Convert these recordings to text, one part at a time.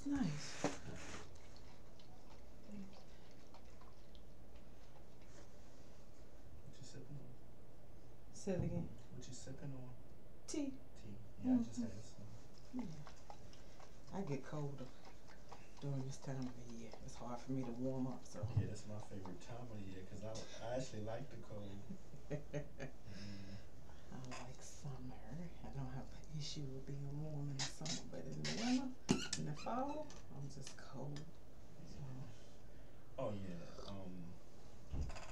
That's nice. What you sipping on? Say it again. What you sipping on? Tea. Tea. Yeah, I just Mm-hmm. had some. Yeah. I get colder during this time of the year. It's hard for me to warm up, so. Yeah, that's my favorite time of the year because I actually like the cold. Mm. I like summer. I don't have an issue with being warm in the summer, but in the winter, in the fall, I'm just cold. So. Yeah. Oh yeah.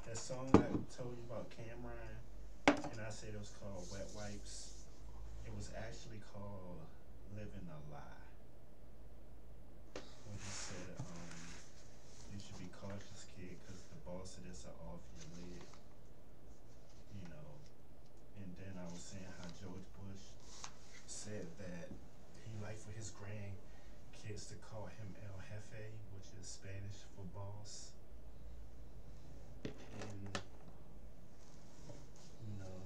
That song I told you about Cameron, and I said it was called Wet Wipes. It was actually called Living a Lie. When he said, you should be cautious, kid, because the boss of this are off your lid. You know. And then I was saying how George Bush said that he liked for his grandkids to call him El Jefe, which is Spanish for boss. And you know,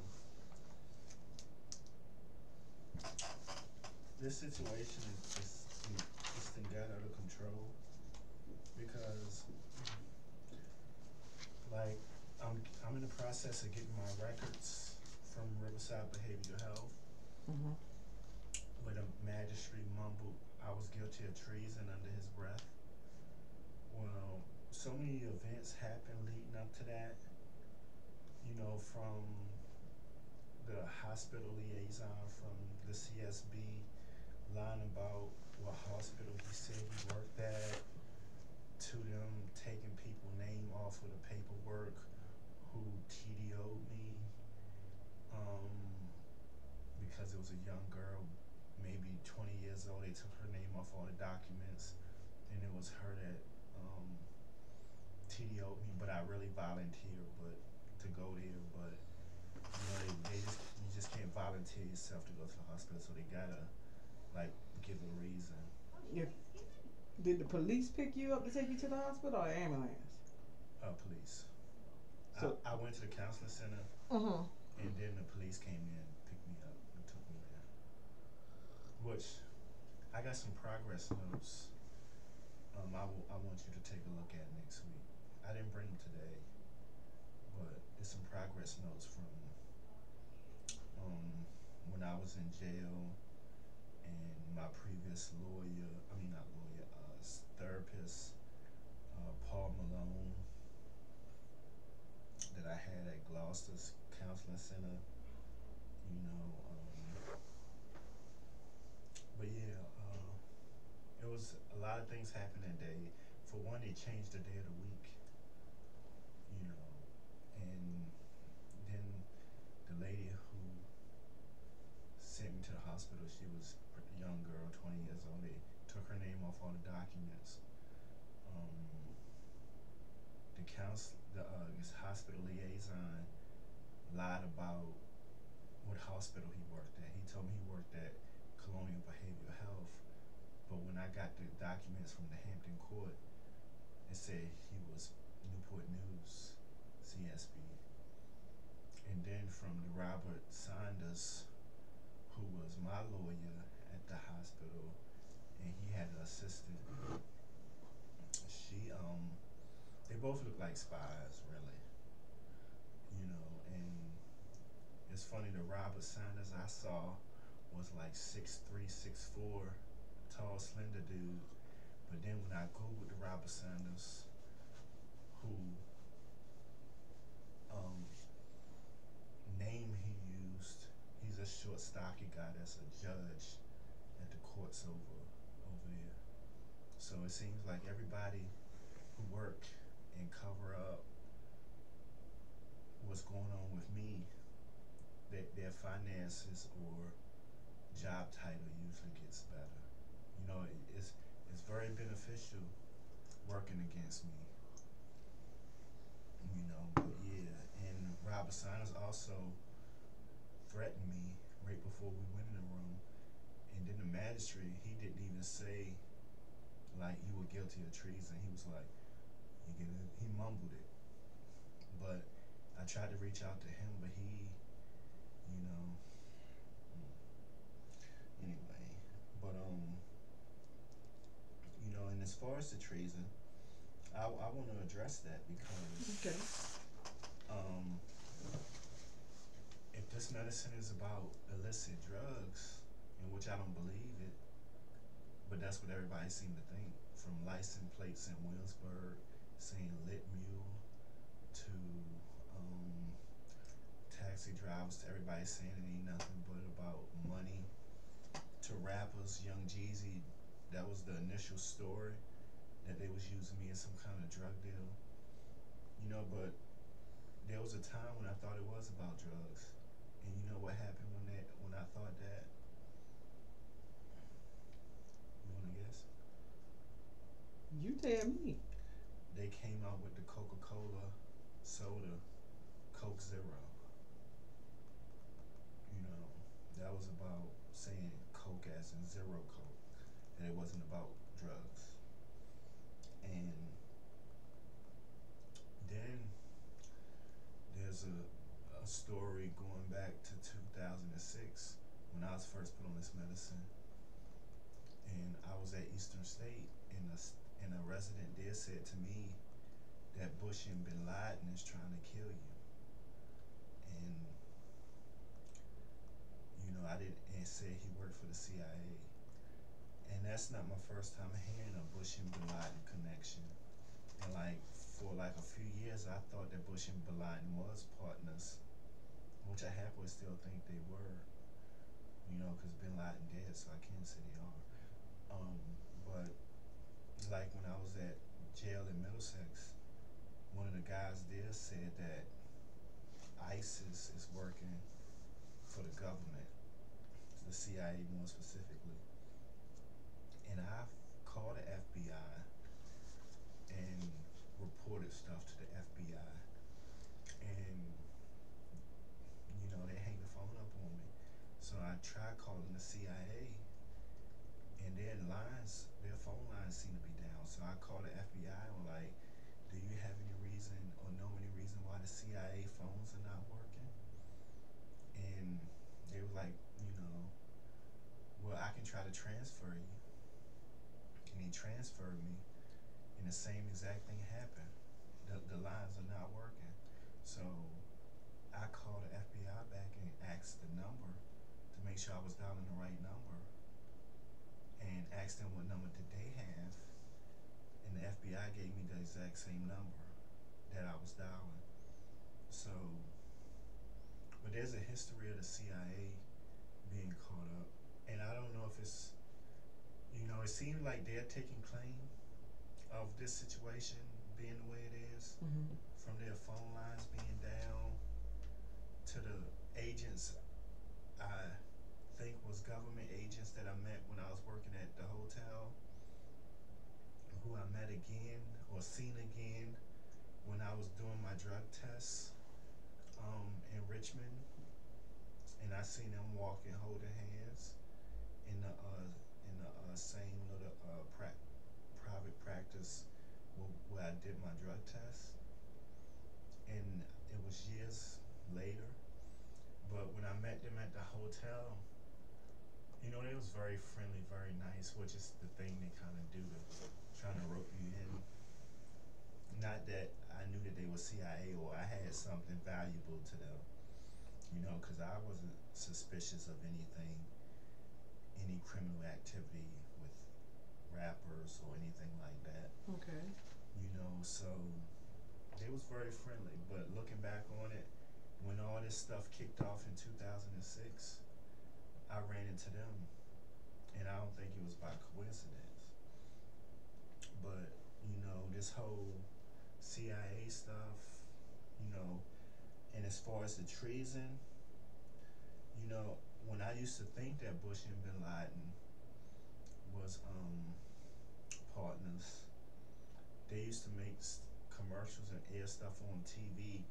this situation is just got out of control because like I'm in the process of getting my records from Riverside Behavioral Health, Mm-hmm. where the magistrate mumbled I was guilty of treason under his breath. Well, so many events happened leading up to that. You know, from the hospital liaison from the CSB lying about what hospital he said he worked at, to them taking people name off of the paperwork who TDO'd me, um, because it was a young girl, maybe 20 years old. They took her name off all the documents, and it was her that TDO'd me, but I really volunteered, but to go there, but they just you just can't volunteer yourself to go to the hospital, so they gotta like give a reason. If did the police pick you up to take you to the hospital or ambulance? Police. So. I went to the counseling center, Mm-hmm. and then the police came in, picked me up, and took me there. Which I got some progress notes. I want you to take a look at next week. I didn't bring them today, but it's some progress notes from when I was in jail and my previous lawyer. I mean, not lawyer, therapist, Paul Malone, that I had at Gloucester's Counseling Center. You know, but yeah, it was a lot of things happened that day. For one, they changed the day of the week. You know, and then the lady who sent me to the hospital, she was a young girl, 20 years old. They took her name off all the documents. Um, this hospital liaison lied about what hospital he worked at. He told me he worked at Colonial Behavioral Health, but when I got the documents from the Hampton Court, it said he was Newport News, CSB. And then from the Robert Saunders, who was my lawyer at the hospital, and he had an assistant. She they both look like spies, really. You know, and it's funny, the Robert Saunders I saw was like 6'3", 6'4", tall, slender dude. But then when I googled the Robert Saunders, who um, name he used, he's a short, stocky guy that's a judge at the courts over there. So it seems like everybody who work and cover up what's going on with me, their finances or job title usually gets better. You know, it's very beneficial working against me. You know, but yeah, and Robert Saunders also threatened me right before we went in the room, and then the magistrate, he didn't even say like you were guilty of treason. He was like, he mumbled it. But I tried to reach out to him, but he, you know, anyway. But as far as the treason, I want to address that because Okay. um, if this medicine is about illicit drugs, in which I don't believe it, but that's what everybody seemed to think. From license plates in Williamsburg saying lit mule to um, taxi drivers to everybody saying it ain't nothing but about money to rappers, Young Jeezy, that was the initial story that they was using me as some kind of drug deal. But there was a time when I thought it was about drugs. And you know what happened when I thought that? You wanna guess? You tell me. They came out with the Coca-Cola soda, Coke Zero. You know, that was about saying Coke as in zero Coke, and it wasn't about drugs. And then there's a story going back to 2006 when I was first put on this medicine, and I was at Eastern State, and a resident there said to me that Bush and Bin Laden is trying to kill you. And I didn't, and said he worked for the CIA. And that's not my first time hearing a Bush and Bin Laden connection. And like for like a few years, I thought that Bush and Bin Laden was partners, which I happily still think they were. Because Bin Laden dead, so I can't say they are. But like when I was at jail in Middlesex, one of the guys there said that ISIS is working for the government, the CIA more specifically. And I called the FBI and reported stuff to the FBI. And, they hang the phone up on me. So I tried calling the CIA, and their phone lines seem to be down. So I called the FBI and was like, do you have any reason or know any reason why the CIA phones are not working? And they were like, well, I can try to transfer you. And he transferred me, and the same exact thing happened. The lines are not working. So I called the FBI back and asked the number to make sure I was dialing the right number, and asked them what number did they have, and the FBI gave me the exact same number that I was dialing. So, but there's a history of the CIA being caught up, and I don't know if it's, it seems like they're taking claim of this situation being the way it is, Mm-hmm. from their phone lines being down to the agents I think was government agents that I met when I was working at the hotel, who I met again or seen again when I was doing my drug tests in Richmond, and I seen them walking holding hands in the same little private practice where I did my drug test, and it was years later. But when I met them at the hotel, they was very friendly, very nice, which is the thing they kind of do to trying to rope you in. Not that I knew that they were CIA or I had something valuable to them, because I wasn't suspicious of anything, any criminal activity with rappers or anything like that. Okay. So they was very friendly. But looking back on it, when all this stuff kicked off in 2006, I ran into them, and I don't think it was by coincidence. But this whole CIA stuff, and as far as the treason, when I used to think that Bush and Bin Laden was partners, they used to make commercials and air stuff on TV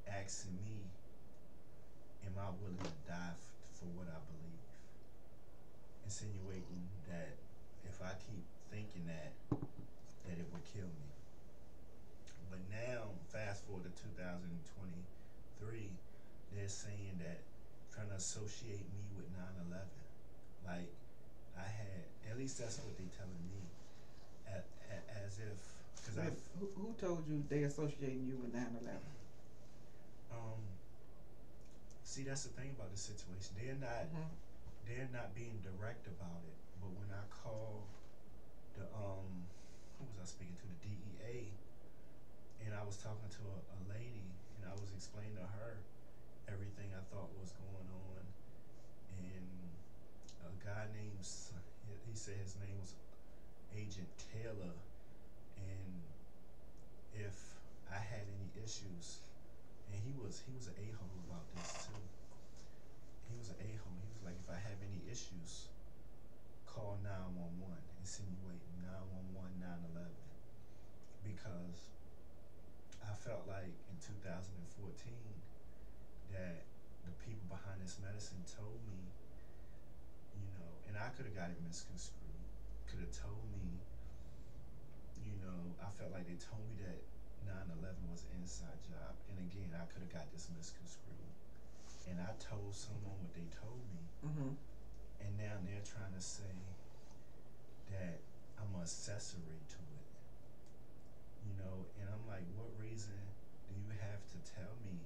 asking me, am I willing to die for what I believe? Insinuating that if I keep thinking that it would kill me. But now, fast forward to 2023, they're saying that, trying to associate me with 9/11. Like, at least that's what they're telling me. as if, because Wait, who told you they associating you with 9/11? um, see, that's the thing about the situation. Mm-hmm. They're not being direct about it. But when I call the who was I speaking to, the DEA, and I was talking to a lady, and I was explaining to her everything I thought was going on, and a guy named he said his name was Agent Taylor, and if I had any issues, and he was an a-hole about this too. He was an a-hole. He was like, if I have any issues, call 911, insinuating 911, 9/11, because I felt like in 2014 that the people behind this medicine told me, and I could have got it misconstrued, could have told me, I felt like they told me that 9/11 was an inside job. And again, I could have got this misconstrued. And I told someone what they told me. Mm-hmm. And now they're trying to say that I'm an accessory to it. And I'm like, what reason do you have to tell me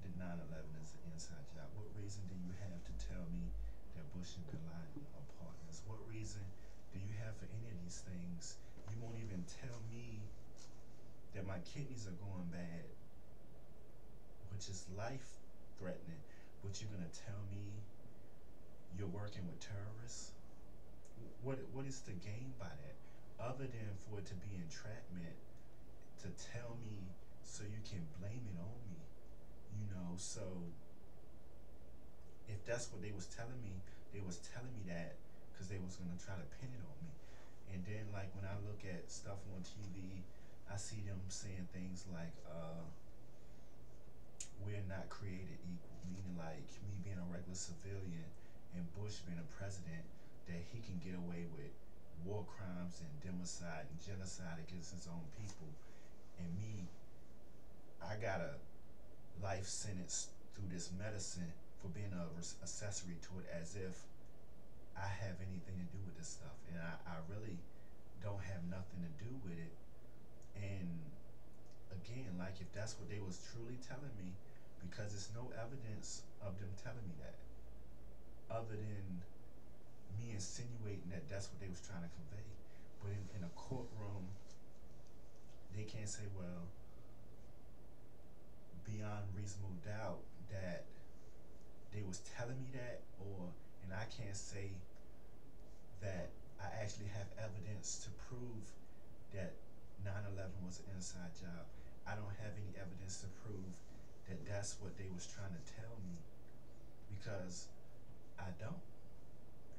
that 9/11 is an inside job? What reason do you have to tell me that Bush and Bin Laden are partners? What reason do you have for any of these things? You won't even tell me that my kidneys are going bad, which is life threatening, but you're gonna tell me you're working with terrorists? What is the gain by that? Other than for it to be entrapment, to tell me so you can blame it on me. So if that's what they was telling me, they was telling me that because they was gonna try to pin it on me. And then like when I look at stuff on TV, I see them saying things like, we're not created equal, meaning like me being a regular civilian and Bush being a president, that he can get away with war crimes and democide and genocide against his own people. And me, I got a life sentence through this medicine for being a accessory to it, as if I have anything to do with this stuff. And I really don't have nothing to do with it. And again, like if that's what they was truly telling me, because there's no evidence of them telling me that, other than me insinuating that that's what they was trying to convey. But in a courtroom, they can't say, well, beyond reasonable doubt that they was telling me that, and I can't say that I actually have evidence to prove that 9/11 was an inside job. I don't have any evidence to prove that that's what they was trying to tell me, because I don't.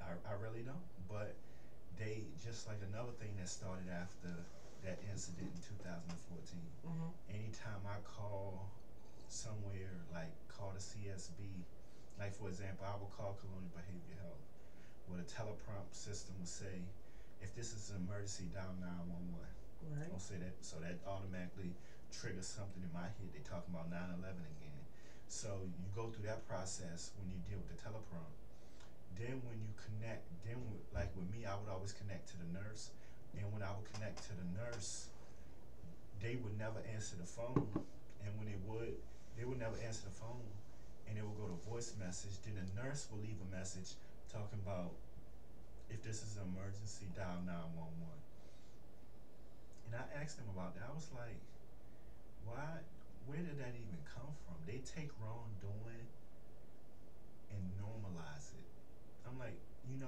I really don't. But they, just like another thing that started after that incident in 2014. Mm-hmm. Anytime I call somewhere, like call the CSB, like for example, I will call Colonial Behavior Health, where the teleprompt system will say, if this is an emergency, dial 911. Right. I'll say that, so that automatically triggers something in my head. They talking about 9/11 again. So you go through that process when you deal with the teleprompt. Then when you connect, like with me, I would always connect to the nurse, and when I would connect to the nurse, they would never answer the phone, and when they would never answer the phone, and it would go to voice message. Then the nurse will leave a message talking about, if this is an emergency, dial 911. And I asked them about that. I was like, why? Where did that even come from? They take wrongdoing and normalize it. I'm like, you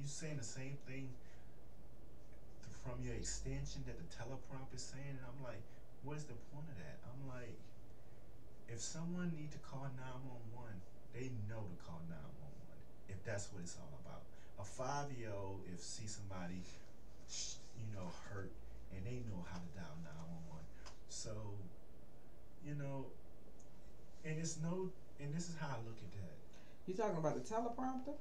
saying the same thing from your extension that the teleprompt is saying, and I'm like, what is the point of that? I'm like, if someone need to call 911, they know to call 911. If that's what it's all about. A 5-year-old, if see somebody, hurt, and they know how to dial 911. So, and it's no, and this is how I look at that. You talking about the teleprompter?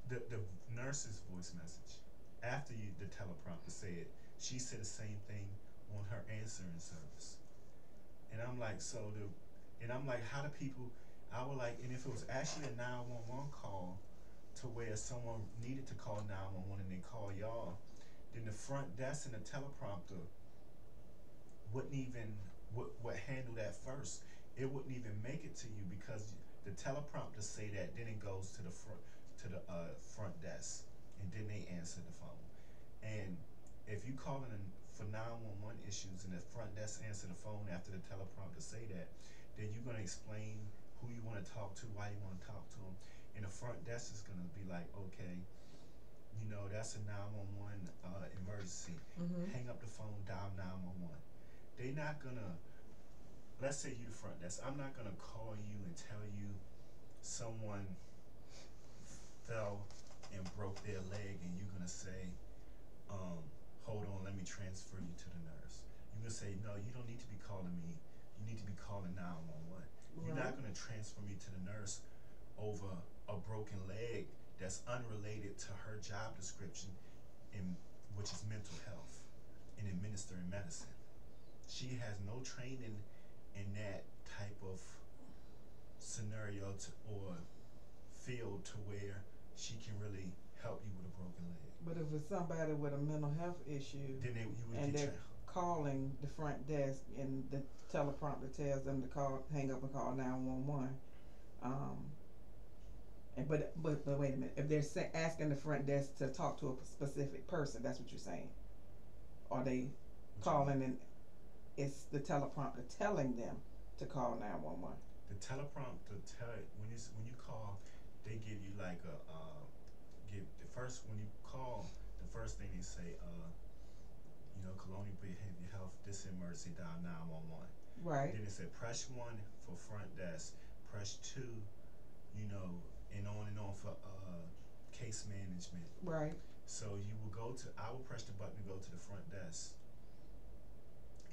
The nurse's voice message after the teleprompter said, she said the same thing on her answering service. And I'm like, how do people? I would like, and if it was actually a 911 call, to where someone needed to call 911 and they call y'all, then the front desk and the teleprompter wouldn't even would handle that first. It wouldn't even make it to you because the teleprompter say that, then it goes to the front desk, and then they answer the phone. And if you calling in for 911 issues and the front desk answer the phone after the teleprompter say that, then you're gonna explain who you want to talk to, why you want to talk to them, and the front desk is gonna be like, okay, that's a 911 emergency. Mm-hmm. Hang up the phone, dial 911. They not gonna, let's say you the front desk. I'm not gonna call you and tell you someone fell and broke their leg, and you're gonna say, hold on, let me transfer you to the nurse. You're gonna say, no, you don't need to be calling me. You need to be calling 911. You're Right. not gonna transfer me to the nurse over a broken leg that's unrelated to her job description, in which is mental health and administering medicine. She has no training in that type of scenario or field to where she can really help you with a broken leg. But if it's somebody with a mental health issue Then you would and get they're calling the front desk and the teleprompter tells them to hang up and call 911, but wait a minute. If they're asking the front desk to talk to a specific person, that's what you're saying. Or they calling and it's the teleprompter telling them to call 911. The teleprompter when you call, they give you like give the first when you call, the first thing they say, colonial behavior health, this emergency, dial 911. Right. Then it said press 1 for front desk, press 2, and on for case management. Right. So I will press the button to go to the front desk.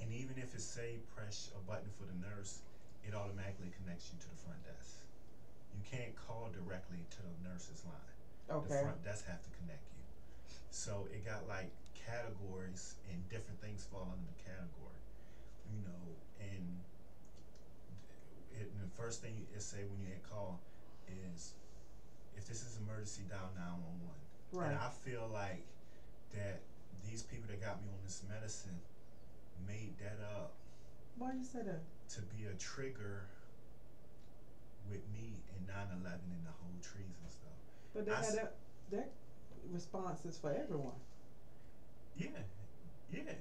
And even if it say press a button for the nurse, it automatically connects you to the front desk. You can't call directly to the nurse's line. Okay. The front desk have to connect you. So it got like categories, and different things fall under the category. And the first thing it say when you hit call is, if this is emergency, dial 911. Right. And I feel like that these people that got me on this medicine made that up. Why you say that? To be a trigger with me and 9/11 and the whole trees and stuff. But they had that responses for everyone. Yeah, yeah.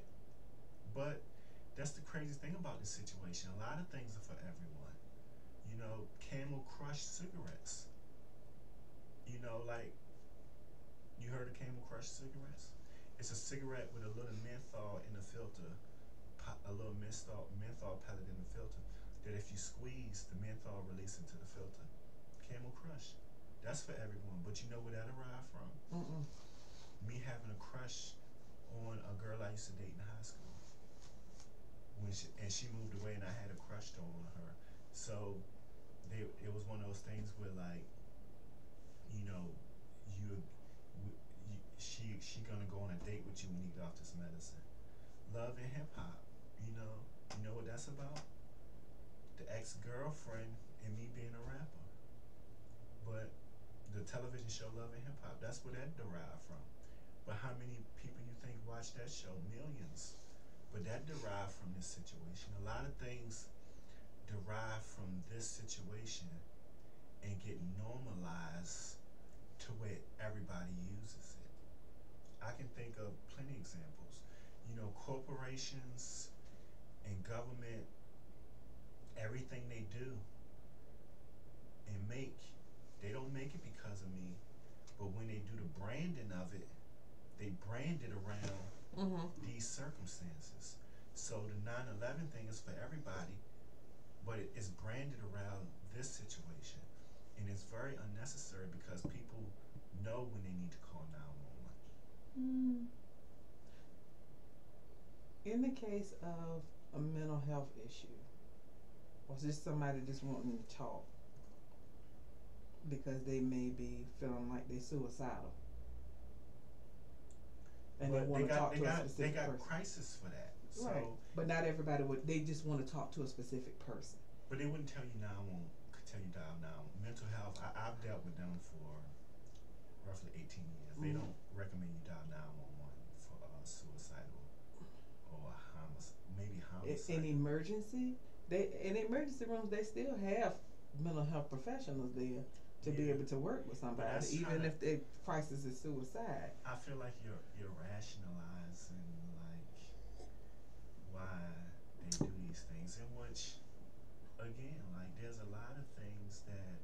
But that's the craziest thing about this situation. A lot of things are for everyone. Camel Crush cigarettes. Like, you heard of Camel Crush cigarettes? It's a cigarette with a little menthol in the filter, a little menthol pellet in the filter, that if you squeeze, the menthol release into the filter. Camel Crush. That's for everyone. But you know where that arrived from? Mm-mm. Me having a crush on a girl I used to date in high school. And she moved away, and I had a crush on her. So it was one of those things where, like, she gonna go on a date with you when you get off this medicine. Love and hip hop. You know what that's about? The ex-girlfriend and me being a rapper. But the television show Love and Hip Hop, that's where that derived from. But how many people you think watch that show? Millions. But that derived from this situation. A lot of things derive from this situation and get normalized to where everybody uses it. I can think of plenty of examples. Corporations and government, everything they do and they don't make it because of me, but when they do the branding of it, they brand it around these circumstances. So the 9/11 thing is for everybody, but it's branded around this situation, and it's very unnecessary because people know when they need to call 911. In the case of a mental health issue, was this somebody just wanting to talk because they may be feeling like they're suicidal, and But they want to talk to a they specific got person? crisis for that. Right. So, But not everybody would. They just want to talk to a specific person. but they wouldn't tell you 911. Could tell you dial now. Mental health. I've dealt with them for roughly 18 years. They don't recommend you dial 911 for in emergency, they in emergency rooms they still have mental health professionals there to be Yeah, able to work with but somebody, that's trying even to. if the crisis is suicide. I feel like you're rationalizing like why they do these things, in which again, like there's a lot of things that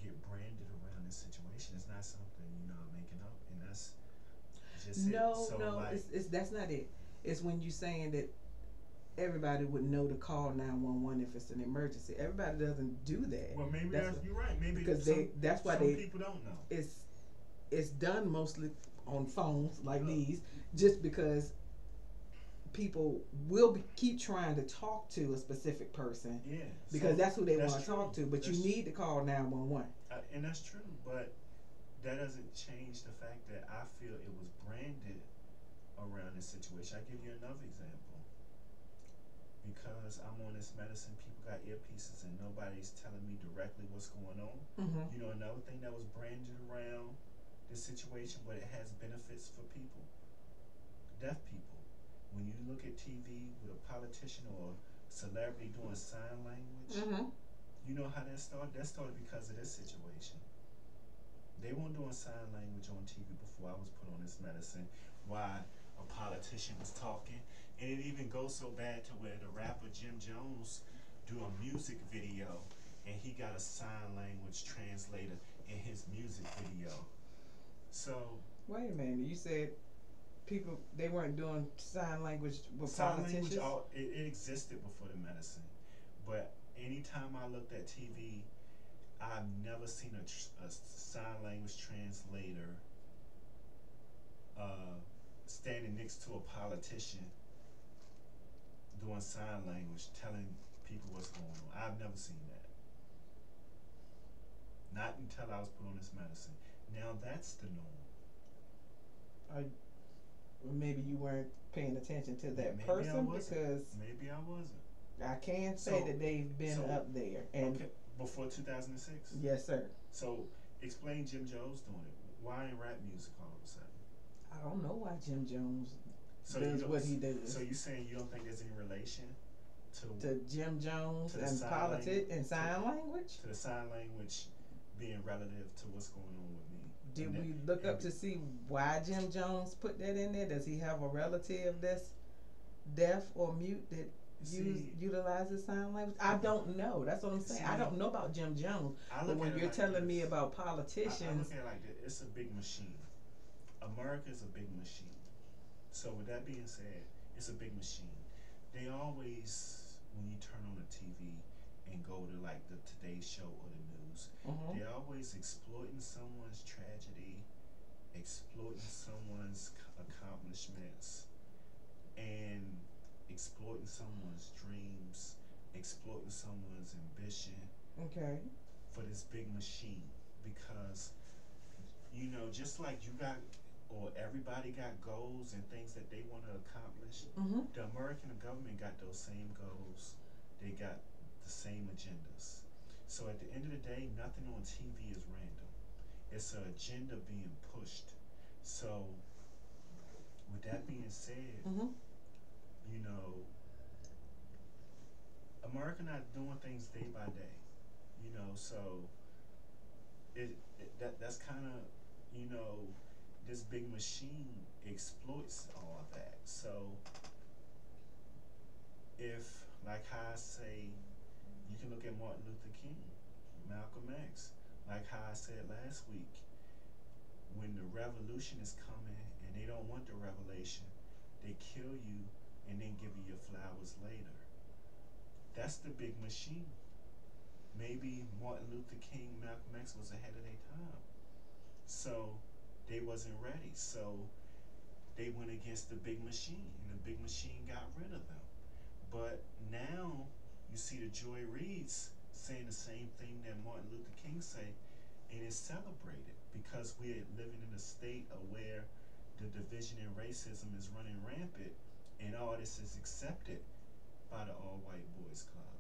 get branded around this situation. It's not something I'm making up, and that's just it. No, So no, like, it's that's not it. It's when you saying that everybody would know to call 911 if it's an emergency. Everybody doesn't do that. well, maybe That's you're right. Maybe because that's why some people don't know. it's it's done mostly on phones like Look, these, just because people will keep trying to talk to a specific person yeah. because So that's who they want that's to true. talk to. But you That's need to call 911. and that's true. But that doesn't change the fact that I feel it was branded around this situation. I give you another example. Because I'm on this medicine, people got earpieces and nobody's telling me directly what's going on. Mm-hmm. Another thing that was branded around this situation, but it has benefits for people, deaf people. When you look at TV with a politician or a celebrity doing sign language, Mm-hmm. you know how that started? That started because of this situation. They weren't doing sign language on TV before I was put on this medicine. Why a politician was talking, and it even goes so bad to where the rapper Jim Jones do a music video, and he got a sign language translator in his music video. So Wait a minute. You said people they weren't doing sign language with sign language, politicians. it existed before the medicine, but anytime I looked at TV, I've never seen a sign language translator uh, standing next to a politician doing sign language, telling people what's going on. I've never seen that. Not until I was put on this medicine. Now that's the norm. Or maybe you weren't paying attention to that Maybe I person wasn't. because Maybe I wasn't. I can say So, that they've been so up there. And okay, before 2006. yes, sir. So explain Jim Jones doing it. Why in rap music all of a sudden? I don't know why Jim Jones So does what he does. So you saying you don't think there's any relation To Jim Jones to the and sign politics language, and sign language? to the sign language being relative to what's going on with me? Did And we that- look and up to see why Jim Jones put that in there? Does he have a relative that's deaf or mute that utilizes sign language? I don't know. That's what I'm saying. I don't know about Jim Jones. I But look when at it you're like telling me this. about I politicians, look at it like this. It's a big machine. America is a big machine. So with that being said, it's a big machine. They always, when you turn on the TV and go to like the Today Show or the news, they're always exploiting someone's tragedy, exploiting someone's accomplishments, and exploiting someone's dreams, exploiting someone's ambition okay. for this big machine. Because just like you got, or everybody got goals and things that they want to accomplish, Mm-hmm. the American government got those same goals. They got the same agendas. So at the end of the day, nothing on TV is random. It's an agenda being pushed. So with that being said, Mm-hmm. you know, America not doing things day by day. So that's kind of this big machine exploits all of that. So if, like how I say, you can look at Martin Luther King, Malcolm X, like how I said last week, when the revolution is coming and they don't want the revelation, they kill you and then give you your flowers later. That's the big machine. Maybe Martin Luther King, Malcolm X was ahead of their time. So they wasn't ready. So they went against the big machine, and the big machine got rid of them. But now you see the Joy Reids saying the same thing that Martin Luther King say, and it's celebrated because we're living in a state of where the division and racism is running rampant, and all this is accepted by the All-White Boys Club.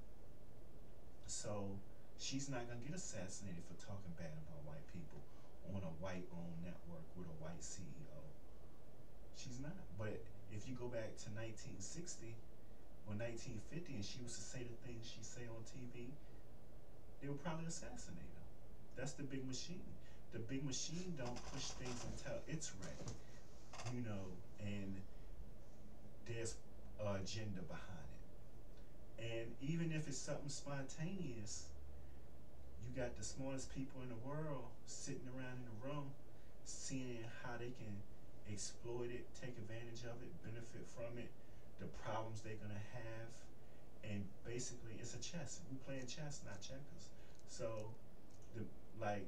So she's not gonna get assassinated for talking bad about white people on a white-owned network with a white CEO. She's not. But if you go back to 1960, or 1950 and she was to say the things she say on TV, they would probably assassinate her. That's the big machine. The big machine don't push things until it's ready, you know, and there's an agenda behind it. And even if it's something spontaneous, you got the smartest people in the world sitting around in the room seeing how they can exploit it, take advantage of it, benefit from it, the problems they're gonna have, and basically it's a chess. We playing chess, not checkers. So the like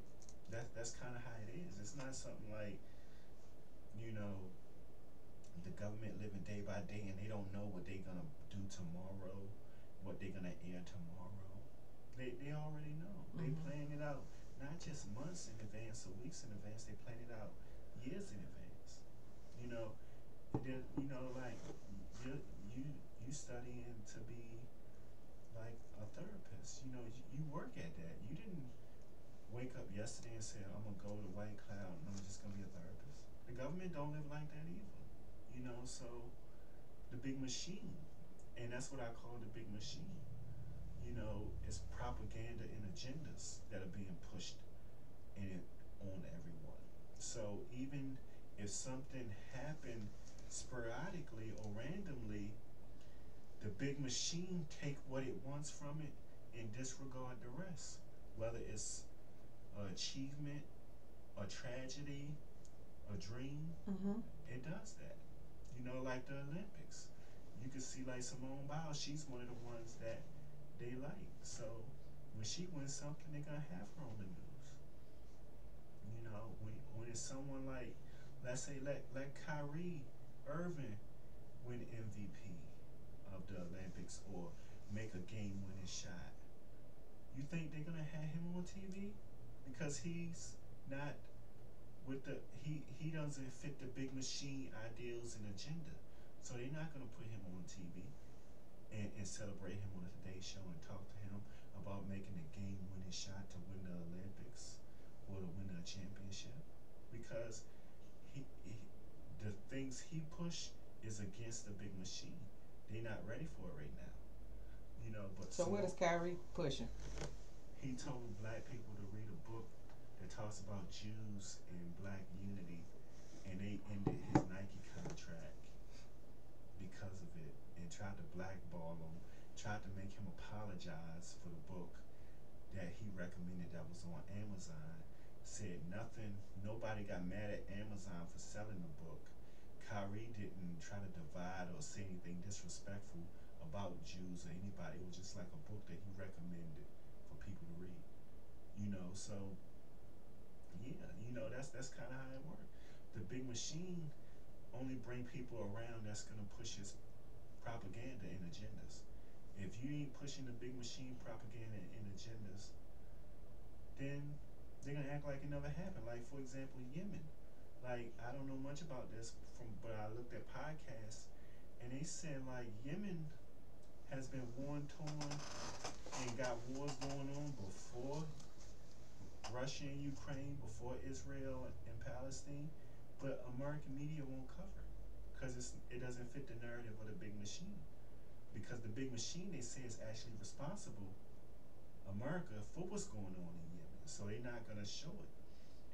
that's kind of how it is. It's not something like, you know, the government living day by day and they don't know what they're gonna do tomorrow, what they're gonna air tomorrow. They already know. They plan it out not just months in advance or weeks in advance. They plan it out years in advance. You know, like you you you studying to be like a therapist. You know, you work at that. You didn't wake up yesterday and say, I'm gonna go to White Cloud and I'm just gonna be a therapist. The government don't live like that either. You know, so the big machine, and that's what I call the big machine. You know, it's propaganda and agendas that are being pushed in on everyone. So even if something happened sporadically or randomly, the big machine take what it wants from it and disregard the rest. Whether it's an achievement, a tragedy, a dream, it does that. You know, like the Olympics. You can see like Simone Biles, she's one of the ones that they like. So when she wins something, they're gonna have her on the news. You know, when it's someone like, let's say, let Kyrie Irving win MVP of the Olympics or make a game-winning shot, you think they're gonna have him on TV because he's not with the he doesn't fit the big machine ideals and agenda, so they're not gonna put him on TV and celebrate him on the Today Show and talk to him about making a game-winning shot to win the Olympics or to win a championship, because he the things he push is against the big machine. They're not ready for it right now, you know. But So what is Kyrie pushing? he told black people to read a book that talks about Jews and black unity, and they ended his Nike contract because of it and tried to blackball him, tried to make him apologize for the book that he recommended that was on Amazon. Said nothing, nobody got mad at Amazon for selling the book. Kyrie didn't try to divide or say anything disrespectful about Jews or anybody. It was just like a book that he recommended for people to read. You know, so yeah, you know, that's kind of how it works. The big machine only bring people around that's gonna push his propaganda and agendas. If you ain't pushing the big machine propaganda and agendas, then they're gonna act like it never happened. Like for example, Yemen. Like I don't know much about this but I looked at podcasts and they said like Yemen has been war torn and got wars going on before Russia and Ukraine, before Israel and Palestine, but American media won't cover it because it doesn't fit the narrative of the big machine. Because the big machine, they say, is actually responsible, America, for what's going on in Yemen. So they're not going to show it.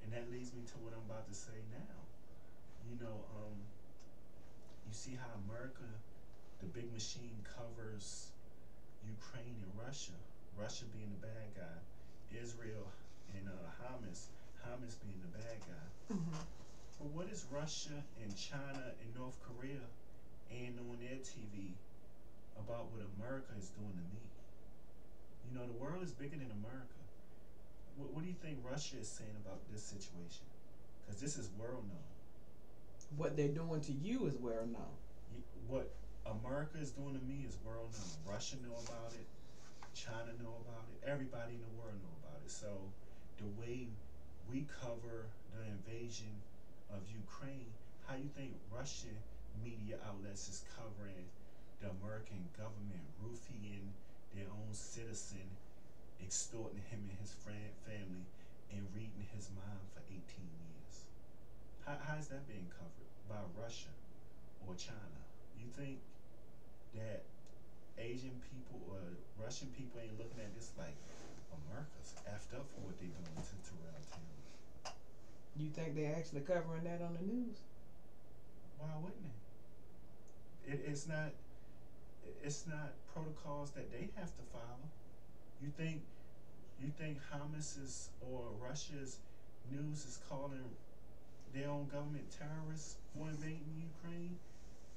And that leads me to what I'm about to say now. You know, you see how America, the big machine, covers Ukraine and Russia. Russia being the bad guy, Israel and Hamas being the bad guy. But what is Russia and China and North Korea and on their TV about what America is doing to me? You know, the world is bigger than America. What do you think Russia is saying about this situation? Because this is world known. What they're doing to you is well known. What America is doing to me is world known. Russia know about it. China know about it. Everybody in the world know about it. So the way we cover the invasion of Ukraine, how you think Russian media outlets is covering the American government roofing their own citizen, extorting him and his family, and reading his mind for 18 years? How is that being covered by Russia or China? You think that Asian people or Russian people ain't looking at this like America's effed up for what they doing to Terrell Taylor. You think they're actually covering that on the news? Why wouldn't they? It's not protocols that they have to follow. You think Hamas's or Russia's news is calling their own government terrorists for invading Ukraine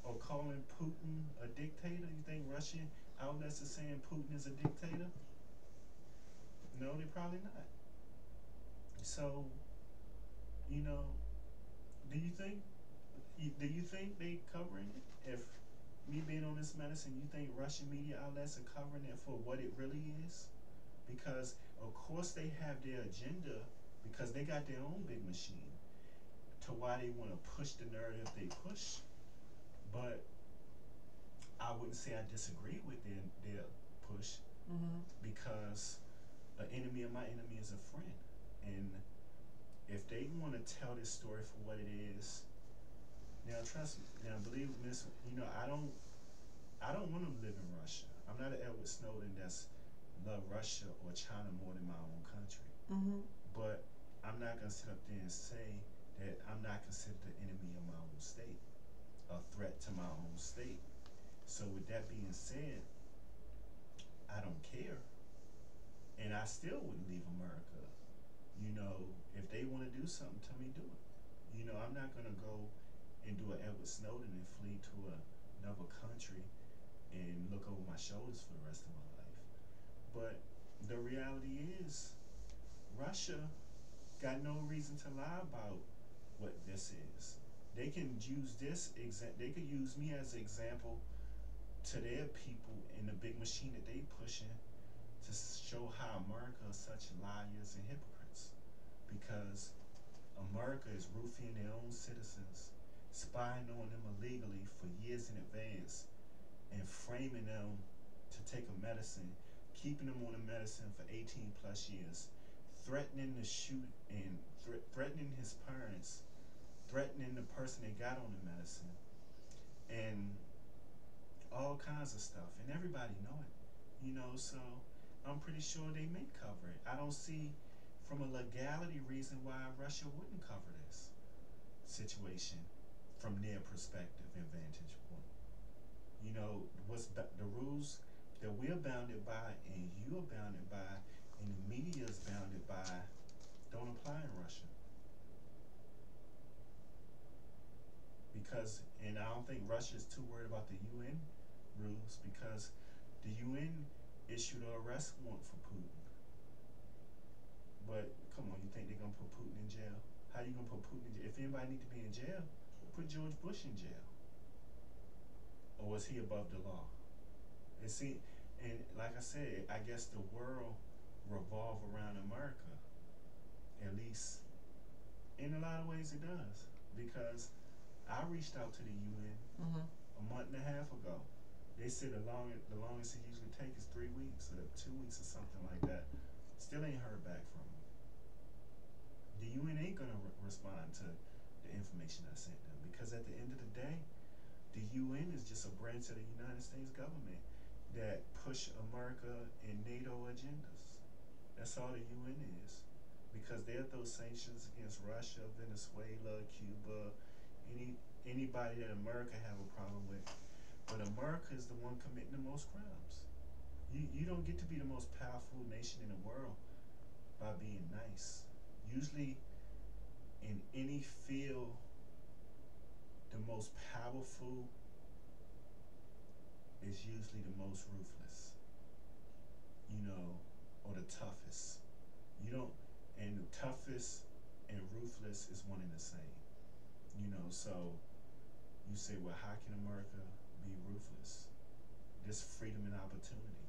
or calling Putin a dictator? You think Russian outlets are saying Putin is a dictator? No, they're probably not. So, you know, do you think they covering it? If me being on this medicine, you think Russian media outlets are covering it for what it really is? Because of course they have their agenda because they got their own big machine to why they want to push the narrative they push. But I wouldn't say I disagree with their push because an enemy of my enemy is a friend. And if they want to tell this story for what it is, now trust me, now believe me, I don't want to live in Russia. I'm not an Edward Snowden that's love Russia or China more than my own country. But I'm not gonna sit up there and say that I'm not considered the enemy of my own state, a threat to my own state. So with that being said, I don't care, and I still wouldn't leave America. If they want to do something, tell me do it. I'm not gonna go and do an Edward Snowden and flee to another country and look over my shoulders for the rest of my life. But the reality is, Russia got no reason to lie about what this is. They can use they could use me as an example to their people in the big machine that they pushing to show how America is such liars and hypocrites. Because America is roofing their own citizens, spying on them illegally for years in advance, and framing them to take a medicine, keeping them on a medicine for 18 plus years, threatening to shoot and threatening his parents, threatening the person they got on the medicine, and all kinds of stuff. And everybody know it, so I'm pretty sure they may cover it. I don't see from a legality reason why Russia wouldn't cover this situation from their perspective and vantage point. The rules that we're bounded by and you're bounded by and the media is bounded by don't apply in Russia. And I don't think Russia is too worried about the UN rules because the UN issued an arrest warrant for Putin. But come on, you think they're gonna put Putin in jail? How you gonna put Putin in jail? If anybody need to be in jail, put George Bush in jail. Or was he above the law? And like I said, I guess the world revolve around America. At least in a lot of ways it does. Because I reached out to the UN a month and a half ago. They said the longest it usually takes is 3 weeks or 2 weeks or something like that. Still ain't heard back from them. The UN ain't gonna respond to the information I sent them because at the end of the day, the UN is just a branch of the United States government that push America and NATO agendas. That's all the UN is. Because they'll throw sanctions against Russia, Venezuela, Cuba, anybody that America have a problem with. But America is the one committing the most crimes. You don't get to be the most powerful nation in the world by being nice. Usually in any field, the most powerful is usually the most ruthless, or the toughest. And the toughest and ruthless is one and the same. So you say, well, how can America be ruthless? There's freedom and opportunity.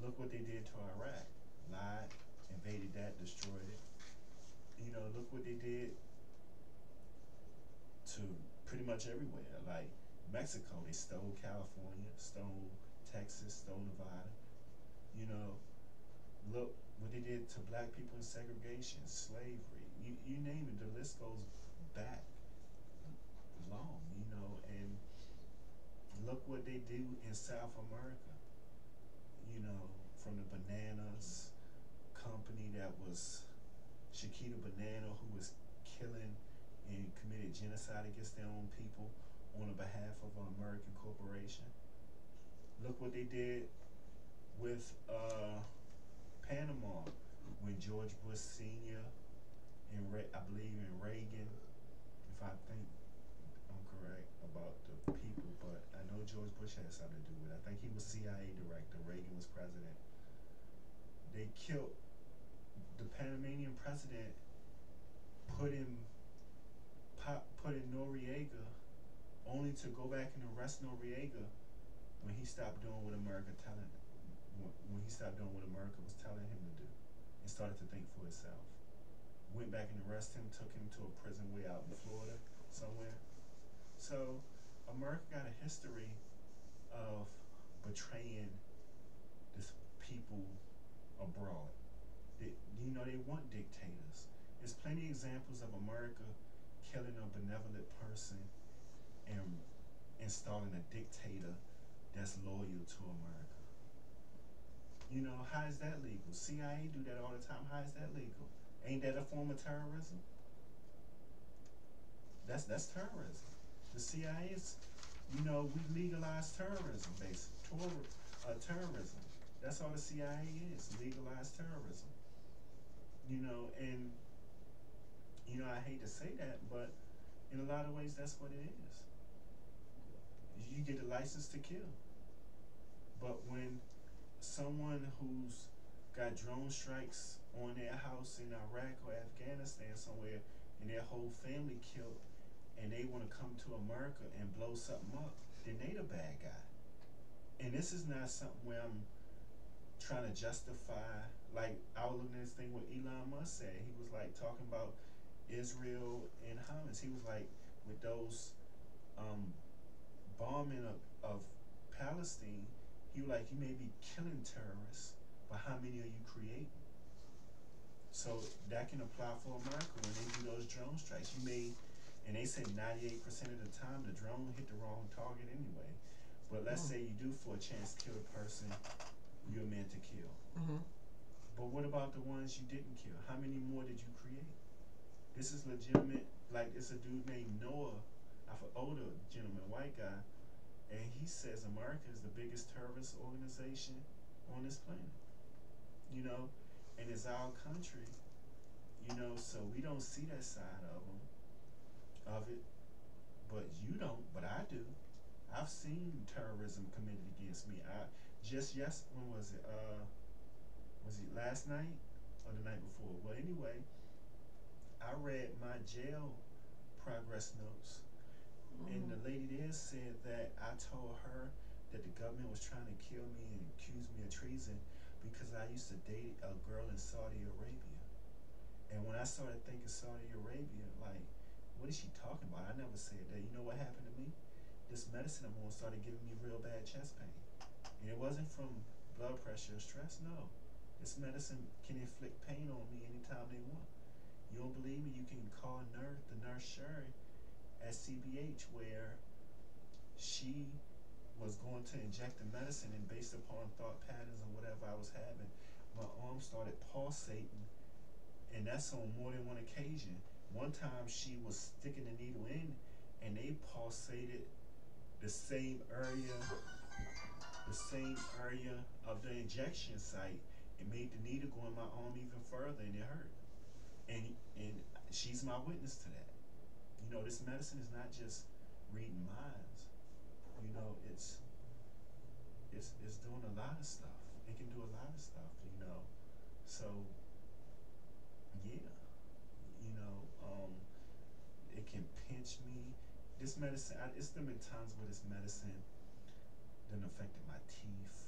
Look what they did to Iraq. Lied, invaded that, destroyed it. Look what they did to pretty much everywhere. Like Mexico, they stole California, stole Texas, stole Nevada. Look what they did to black people in segregation, slavery. You name it, the list goes back long, and look what they do in South America. You know, from the bananas company that was Chiquita Banana, who was killing and committed genocide against their own people on the behalf of an American corporation. Look what they did with Panama when George Bush Sr. and I believe in Reagan, if I think I'm correct about the people, but I know George Bush had something to do with it. I think he was CIA director. Reagan was president. They killed the Panamanian president, put in Noriega, only to go back and arrest Noriega when he stopped doing what America was telling him to do, and started to think for himself. Went back and arrested him, took him to a prison way out in Florida somewhere. So America got a history of betraying this people abroad. They want dictators. There's plenty of examples of America killing a benevolent person and installing a dictator that's loyal to America. How is that legal? CIA do that all the time. How is that legal? Ain't that a form of terrorism? That's terrorism. The CIA is, we legalize terrorism, basically. Terrorism. That's all the CIA is, legalized terrorism. And I hate to say that, but in a lot of ways, that's what it is. You get a license to kill. But when someone who's got drone strikes on their house in Iraq or Afghanistan somewhere, and their whole family killed, and they want to come to America and blow something up, then they the bad guy. And this is not something where I'm trying to justify, like I was looking at this thing what Elon Musk said. He was like talking about Israel and Hamas. He was like, with those bombing of Palestine, he was like, you may be killing terrorists, but how many are you creating? So that can apply for America when they do those drone strikes. And they say 98% of the time the drone hit the wrong target anyway. But let's say you do for a chance kill a person you're meant to kill. Mm-hmm. But what about the ones you didn't kill? How many more did you create? This is legitimate. Like, it's a dude named Noah, an older gentleman, white guy, and he says America is the biggest terrorist organization on this planet. And it's our country, so we don't see that side of it. But you don't, but I do. I've seen terrorism committed against me. When was it? Was it last night or the night before? Well, anyway, I read my jail progress notes, and the lady there said that I told her that the government was trying to kill me and accuse me of treason because I used to date a girl in Saudi Arabia. And when I started thinking Saudi Arabia, like, what is she talking about? I never said that. You know what happened to me? This medicine I'm on started giving me real bad chest pain. And it wasn't from blood pressure or stress, no. This medicine can inflict pain on me anytime they want. You don't believe me? You can call the nurse Sherry at CBH, where she was going to inject the medicine, and based upon thought patterns and whatever I was having, my arm started pulsating, and that's on more than one occasion. One time she was sticking the needle in, and they pulsated the same area of the injection site. It made the needle go in my arm even further, and it hurt. And she's my witness to that. This medicine is not just reading minds. It's doing a lot of stuff. It can do a lot of stuff. So yeah, it can pinch me. This medicine, it's been times where this medicine done affected my teeth.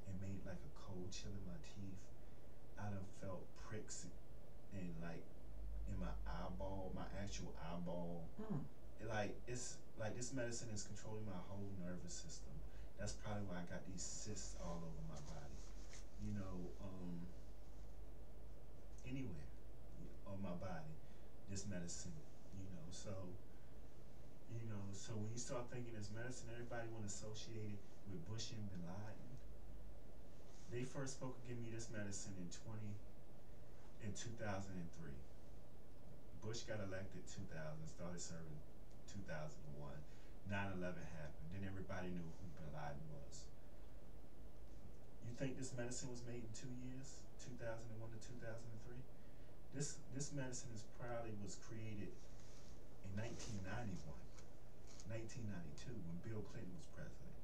It made like a cold chill in my teeth. I done felt pricks in my eyeball, my actual eyeball. It's like this medicine is controlling my whole nervous system. That's probably why I got these cysts all over my body. Anywhere on my body, this medicine. So You know, so when you start thinking it's medicine, everybody want to associate it with Bush and Bin Laden. They first spoke of giving me this medicine in 2003. Bush got elected 2000, started serving 2001. 9/11 happened. Then everybody knew who Bin Laden was. You think this medicine was made in 2 years, 2001 to 2003? This medicine is probably was created in 1991, 1992 when Bill Clinton was president.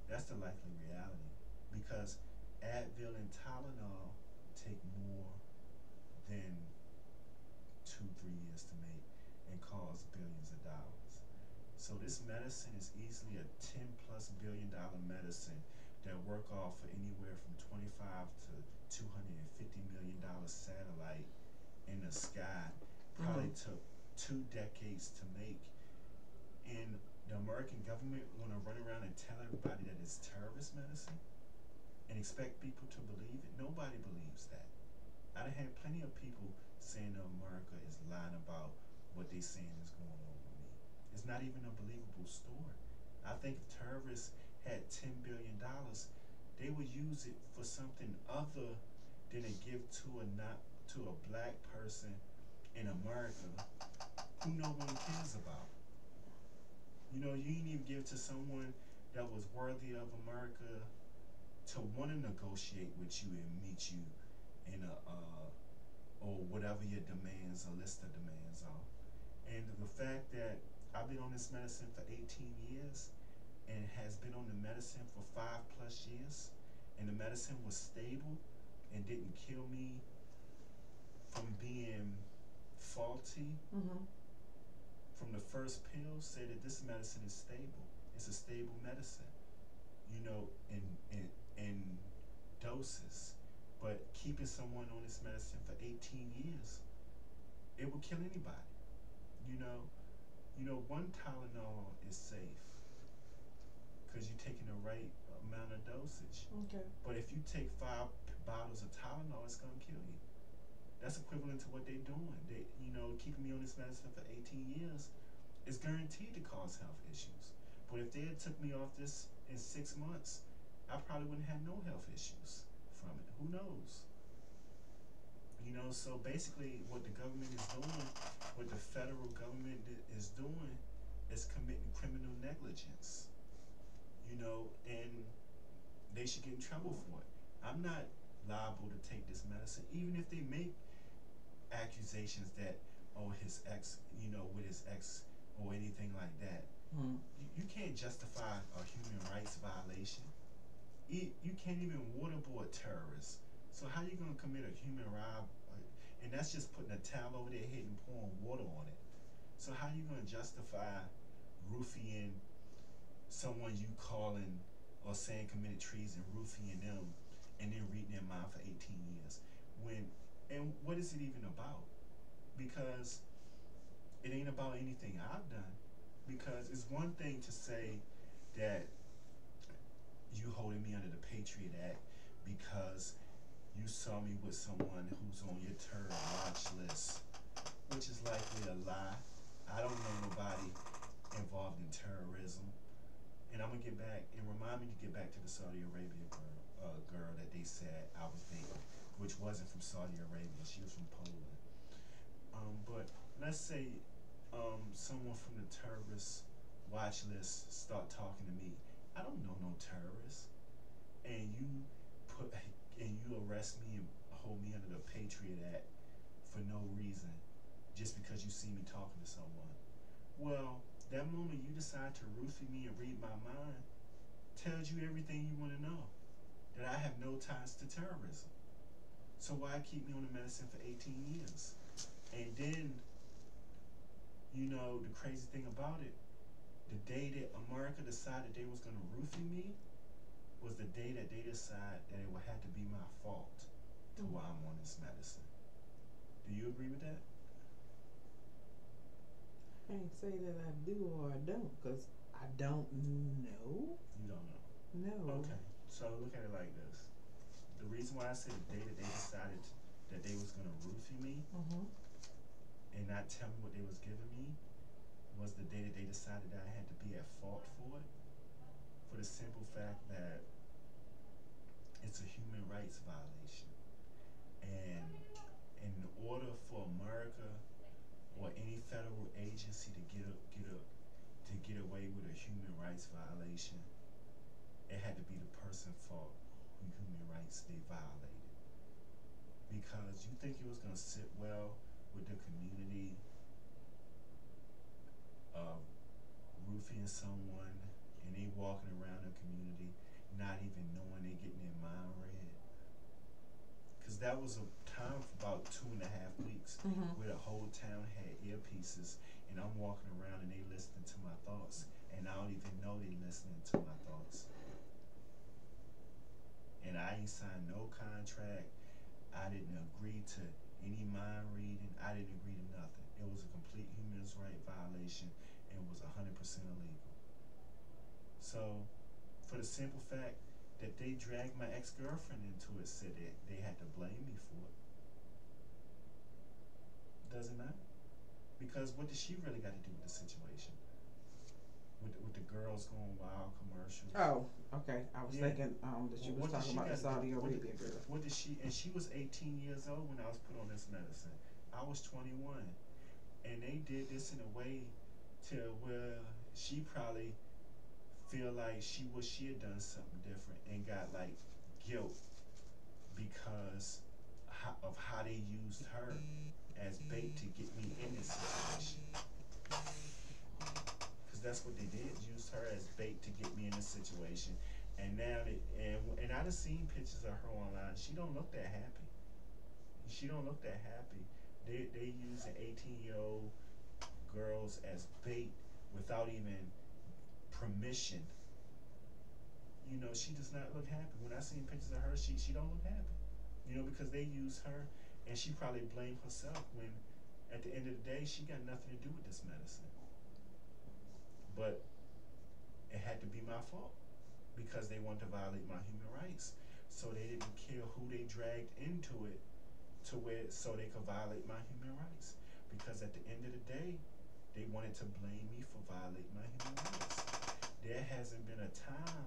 That's the likely reality because Advil and Tylenol take more than 2-3 years to make and cost billions of dollars. So this medicine is easily a $10+ billion medicine that work off for anywhere from 25 to $250 million satellite in the sky. Probably took 2 decades to make. And the American government want to run around and tell everybody that it's terrorist medicine and expect people to believe it. Nobody believes that. I done had plenty of people saying that America is lying about what they saying is going on with me. It's not even a believable story. I think if terrorists had $10 billion, they would use it for something other than to give to a black person in America who no one cares about. You know, you didn't even give to someone that was worthy of America to want to negotiate with you and meet you in a or whatever your demands, a list of demands are. And the fact that I've been on this medicine for 18 years and has been on the medicine for 5+ years, and the medicine was stable and didn't kill me from being faulty. From the first pill, say that this medicine is stable. It's a stable medicine, you know, in doses. But keeping someone on this medicine for 18 years, it will kill anybody. You know, one Tylenol is safe because you're taking the right amount of dosage. Okay. But if you take 5 bottles of Tylenol, it's gonna kill you. That's equivalent to what they're doing. They, you know, keeping me on this medicine for 18 years is guaranteed to cause health issues. But if they had took me off this in 6 months, I probably wouldn't have no health issues from it. Who knows? You know, so basically what the government is doing, what the federal government is doing, is committing criminal negligence. You know, and they should get in trouble for it. I'm not liable to take this medicine, even if they make accusations that, oh, his ex, you know, with his ex or anything like that. You can't justify a human rights violation. You can't even waterboard terrorists. So how you gonna commit a human right? And that's just putting a towel over their head and pouring water on it. So how you gonna justify roofing someone you calling or saying committed treason, roofing them, and then reading their mind for 18 years? And what is it even about? Because it ain't about anything I've done. Because it's one thing to say that you holding me under the Patriot Act because you saw me with someone who's on your terror watch list, which is likely a lie. I don't know nobody involved in terrorism. And I'm gonna get back and remind me to get back to the Saudi Arabia girl that they said I was dating, which wasn't from Saudi Arabia. She was from Poland. But let's say someone from the terrorist watch list start talking to me. I don't know no terrorists, and you arrest me and hold me under the Patriot Act for no reason, just because you see me talking to someone. Well, that moment you decide to roofie me and read my mind tells you everything you want to know, that I have no ties to terrorism. So why keep me on the medicine for 18 years? And then, you know, the crazy thing about it, the day that America decided they was going to roofie me was the day that they decided that it would have to be my fault to why I'm on this medicine. Do you agree with that? I can't say that I do or I don't, because I don't know. You don't know. No. Okay, so look at it like this. The reason why I said the day that they decided that they was going to roofie me and not tell me what they was giving me was the day that they decided that I had to be at fault for it, for the simple fact that it's a human rights violation. And in order for America or any federal agency to get away with a human rights violation, it had to be the person's fault who human rights they violated. Because you think it was gonna sit well with the community of roofing someone and they walking around the community not even knowing they getting their mind read? Because that was a time for about 2.5 weeks Mm-hmm. where the whole town had earpieces and I'm walking around and they listening to my thoughts and I don't even know they listening to my thoughts. And I ain't signed no contract. I didn't agree to any mind reading. I didn't agree to nothing. It was a complete human rights violation and it was 100% illegal. So, for the simple fact that they dragged my ex-girlfriend into it, said that they had to blame me for it. Doesn't matter. Because what does she really got to do with the situation? With the girls going wild commercials. Oh, okay. I was Yeah. thinking that you was What did talking she about the got to do? Saudi Arabia girl. What did she? And she was 18 years old when I was put on this medicine. I was 21, and they did this in a way to where she probably feel like she wish she had done something different and got like guilt because of how they used her as bait to get me in this situation. Because that's what they did, used her as bait to get me in this situation. And now, and I done seen pictures of her online. She don't look that happy. She don't look that happy. They using 18-year-old girls as bait without even permission. You know, she does not look happy. When I seen pictures of her, she don't look happy. You know, because they use her, and she probably blamed herself when, at the end of the day, she got nothing to do with this medicine. But it had to be my fault because they wanted to violate my human rights. So they didn't care who they dragged into it to where so they could violate my human rights. Because at the end of the day, they wanted to blame me for violating my human rights. There hasn't been a time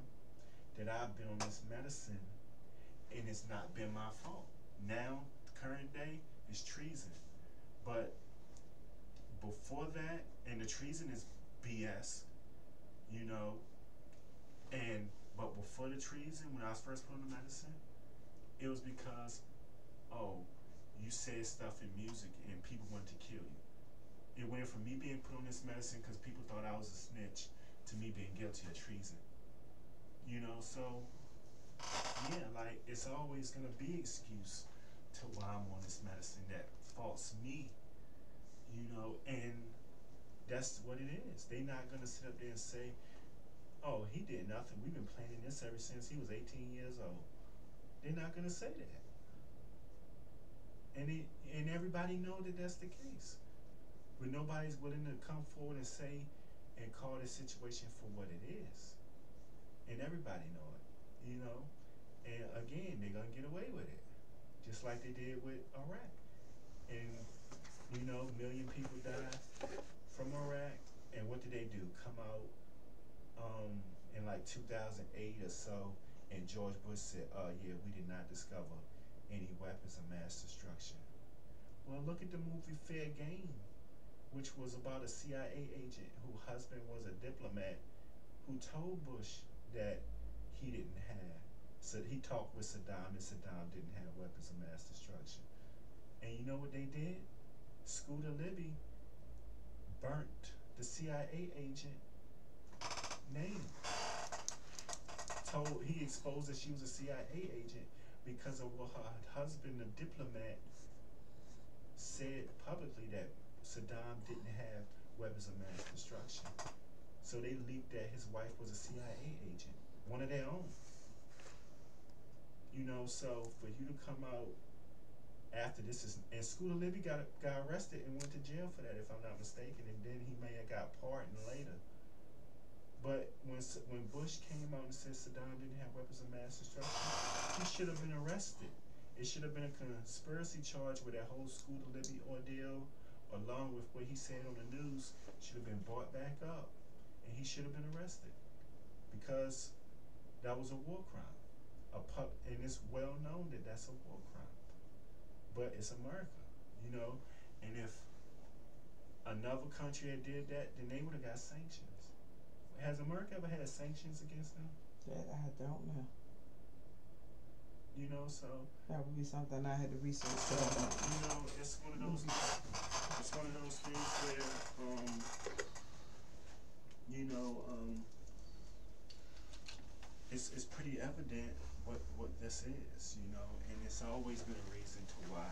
that I've been on this medicine and it's not been my fault. Now, the current day is treason. But before that, and the treason is BS, you know, but before the treason, when I was first put on the medicine, it was because, oh, you said stuff in music and people wanted to kill you. It went from me being put on this medicine because people thought I was a snitch to me being guilty of treason. You know, so yeah, like it's always gonna be an excuse to why I'm on this medicine that faults me, you know, and that's what it is. They're not gonna sit up there and say, oh, he did nothing. We've been planning this ever since he was 18 years old. They're not gonna say that. And everybody know that that's the case. But nobody's willing to come forward and say and call this situation for what it is. And everybody know it, you know. And again, they're gonna get away with it, just like they did with Iraq. And you know, a million people died from Iraq. And what did they do? Come out in like 2008 or so, and George Bush said, yeah, we did not discover any weapons of mass destruction. Well, look at the movie Fair Game, which was about a CIA agent whose husband was a diplomat who told Bush that he didn't have. So he talked with Saddam, and Saddam didn't have weapons of mass destruction. And you know what they did? Scooter Libby burnt the CIA agent name. He exposed that she was a CIA agent because of what her husband, a diplomat, said publicly that Saddam didn't have weapons of mass destruction. So they leaked that his wife was a CIA agent, one of their own. You know, so for you to come out after this is, and Scooter Libby got arrested and went to jail for that, if I'm not mistaken, and then he may have got pardoned later. But when Bush came out and said Saddam didn't have weapons of mass destruction, he should have been arrested. It should have been a conspiracy charge with that whole Scooter Libby ordeal along with what he said on the news, should have been brought back up, and he should have been arrested because that was a war crime. And it's well known that that's a war crime. But it's America, you know. And if another country had did that, then they would have got sanctions. Has America ever had sanctions against them? That I don't know. You know, so that would be something I had to research. So, you know, it's one of those. It's one of those things where, you know, it's pretty evident what this is, you know, and it's always been a reason to why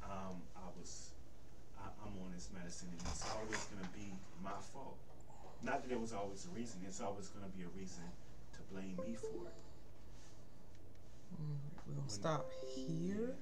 I'm on this medicine, and it's always gonna be my fault. Not that it was always a reason; it's always gonna be a reason to blame me for it. We'll stop here.